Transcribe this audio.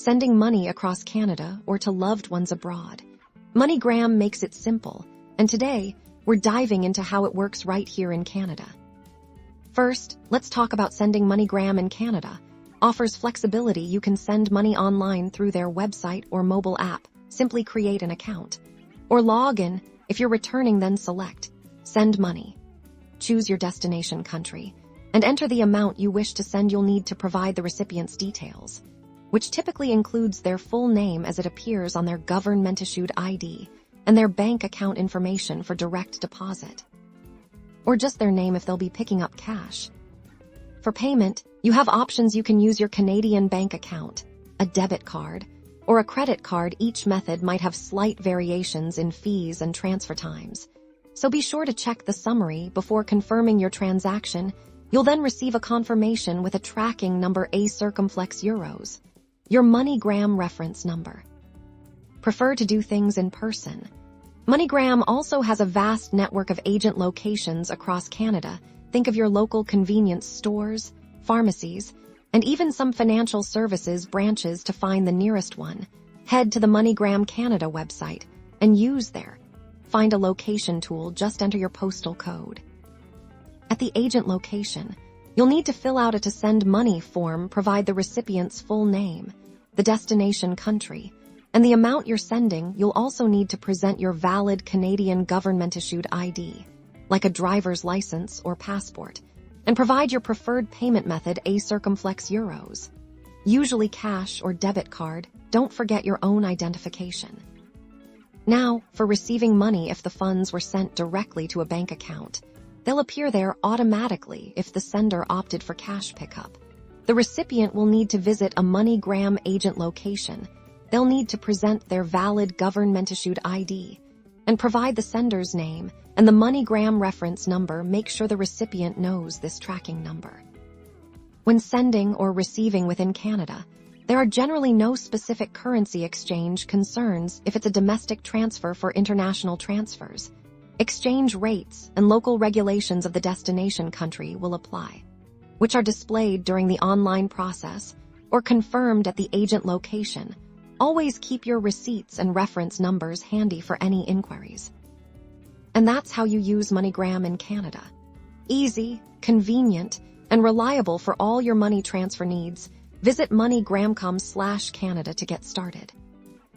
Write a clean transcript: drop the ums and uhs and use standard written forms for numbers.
sending money across Canada or to loved ones abroad. MoneyGram makes it simple, and today, we're diving into how it works right here in Canada. First, let's talk about sending MoneyGram in Canada. Offers flexibility. You can send money online through their website or mobile app. Simply create an account. Or log in. If you're returning, then select Send Money. Choose your destination country and enter the amount you wish to send. You'll need to provide the recipient's details, which typically includes their full name as it appears on their government-issued ID and their bank account information for direct deposit, or just their name if they'll be picking up cash. For payment, you have options. You can use your Canadian bank account, a debit card, or a credit card. Each method might have slight variations in fees and transfer times, so be sure to check the summary before confirming your transaction. You'll then receive a confirmation with a tracking number, a circumflex euros, your MoneyGram reference number. Prefer to do things in person? MoneyGram also has a vast network of agent locations across Canada. Think of your local convenience stores, pharmacies, and even some financial services branches to find the nearest one. Head to the MoneyGram Canada website and use there. Find a location tool, just enter your postal code. At the agent location, you'll need to fill out a to send money form. Provide the recipient's full name, the destination country, and the amount you're sending. You'll also need to present your valid Canadian government-issued ID, like a driver's license or passport, and provide your preferred payment method, a circumflex euros, usually cash or debit card. Don't forget your own identification. Now, for receiving money, if the funds were sent directly to a bank account, they'll appear there automatically. If the sender opted for cash pickup, the recipient will need to visit a MoneyGram agent location. They'll need to present their valid government-issued ID and provide the sender's name and the MoneyGram reference number. Make sure the recipient knows this tracking number. When sending or receiving within Canada, there are generally no specific currency exchange concerns. If it's a domestic transfer, for international transfers, exchange rates and local regulations of the destination country will apply, which are displayed during the online process or confirmed at the agent location. Always keep your receipts and reference numbers handy for any inquiries. And that's how you use MoneyGram in Canada. Easy, convenient, and reliable for all your money transfer needs. Visit MoneyGram.com/Canada to get started.